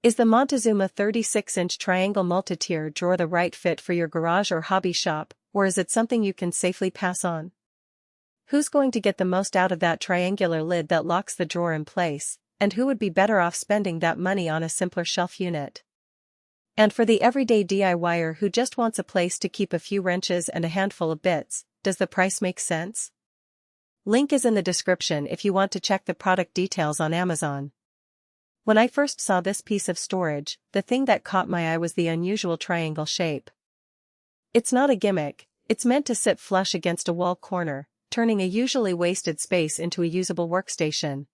Is the Montezuma 36-inch triangle multi-tier drawer the right fit for your garage or hobby shop, or is it something you can safely pass on? Who's going to get the most out of that triangular lid that locks the drawer in place, and who would be better off spending that money on a simpler shelf unit? And for the everyday DIYer who just wants a place to keep a few wrenches and a handful of bits, does the price make sense? Link is in the description if you want to check the product details on Amazon. When I first saw this piece of storage, the thing that caught my eye was the unusual triangle shape. It's not a gimmick, it's meant to sit flush against a wall corner, turning a usually wasted space into a usable workstation.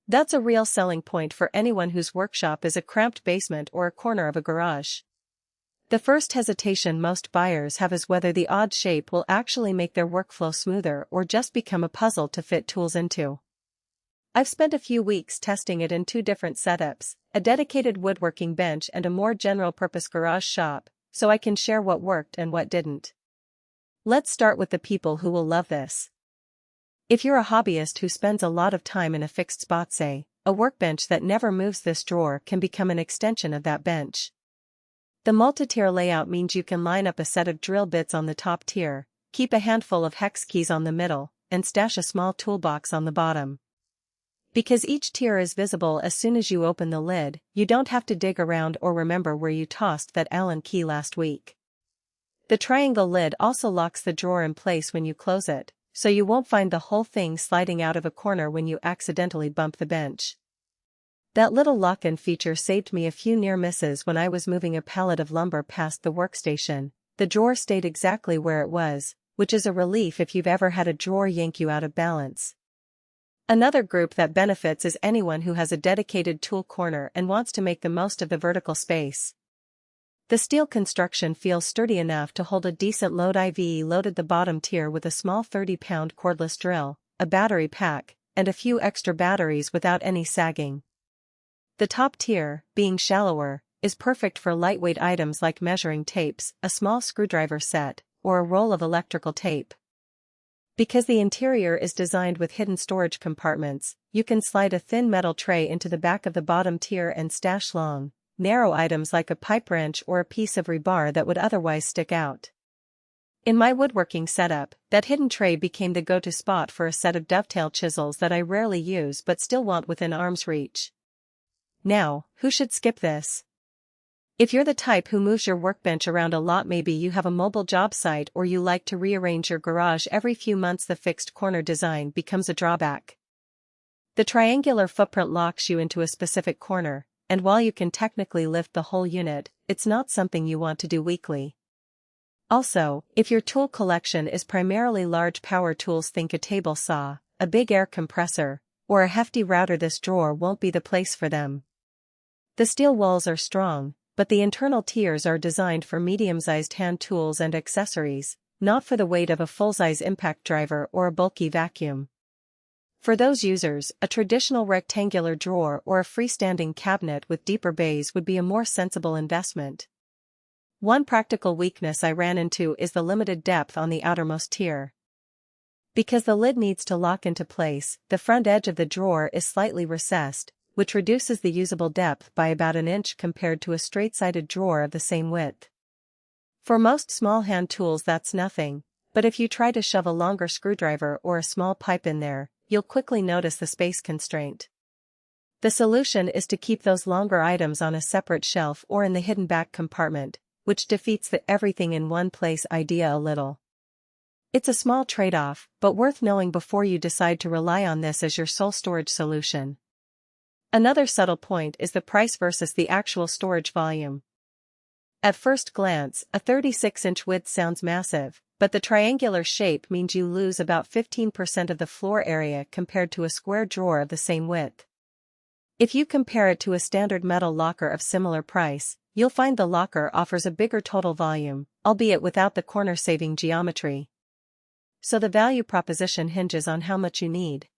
That's a real selling point for anyone whose workshop is a cramped basement or a corner of a garage. The first hesitation most buyers have is whether the odd shape will actually make their workflow smoother or just become a puzzle to fit tools into. I've spent a few weeks testing it in two different setups, a dedicated woodworking bench and a more general-purpose garage shop, so I can share what worked and what didn't. Let's start with the people who will love this. If you're a hobbyist who spends a lot of time in a fixed spot, say, a workbench that never moves, this drawer can become an extension of that bench. The multi-tier layout means you can line up a set of drill bits on the top tier, keep a handful of hex keys on the middle, and stash a small toolbox on the bottom. Because each tier is visible as soon as you open the lid, you don't have to dig around or remember where you tossed that Allen key last week. The triangle lid also locks the drawer in place when you close it, so you won't find the whole thing sliding out of a corner when you accidentally bump the bench. That little lock-in feature saved me a few near misses when I was moving a pallet of lumber past the workstation. The drawer stayed exactly where it was, which is a relief if you've ever had a drawer yank you out of balance. Another group that benefits is anyone who has a dedicated tool corner and wants to make the most of the vertical space. The steel construction feels sturdy enough to hold a decent load. I've loaded the bottom tier with a small 30-pound cordless drill, a battery pack, and a few extra batteries without any sagging. The top tier, being shallower, is perfect for lightweight items like measuring tapes, a small screwdriver set, or a roll of electrical tape. Because the interior is designed with hidden storage compartments, you can slide a thin metal tray into the back of the bottom tier and stash long, narrow items like a pipe wrench or a piece of rebar that would otherwise stick out. In my woodworking setup, that hidden tray became the go-to spot for a set of dovetail chisels that I rarely use but still want within arm's reach. Now, who should skip this? If you're the type who moves your workbench around a lot, maybe you have a mobile job site or you like to rearrange your garage every few months, the fixed corner design becomes a drawback. The triangular footprint locks you into a specific corner, and while you can technically lift the whole unit, it's not something you want to do weekly. Also, if your tool collection is primarily large power tools, think a table saw, a big air compressor, or a hefty router, this drawer won't be the place for them. The steel walls are strong, but the internal tiers are designed for medium-sized hand tools and accessories, not for the weight of a full-size impact driver or a bulky vacuum. For those users, a traditional rectangular drawer or a freestanding cabinet with deeper bays would be a more sensible investment. One practical weakness I ran into is the limited depth on the outermost tier. Because the lid needs to lock into place, the front edge of the drawer is slightly recessed, which reduces the usable depth by about an inch compared to a straight-sided drawer of the same width. For most small hand tools that's nothing, but if you try to shove a longer screwdriver or a small pipe in there, you'll quickly notice the space constraint. The solution is to keep those longer items on a separate shelf or in the hidden back compartment, which defeats the everything in one place idea a little. It's a small trade-off, but worth knowing before you decide to rely on this as your sole storage solution. Another subtle point is the price versus the actual storage volume. At first glance, a 36-inch width sounds massive, but the triangular shape means you lose about 15% of the floor area compared to a square drawer of the same width. If you compare it to a standard metal locker of similar price, you'll find the locker offers a bigger total volume, albeit without the corner-saving geometry. So the value proposition hinges on how much you need.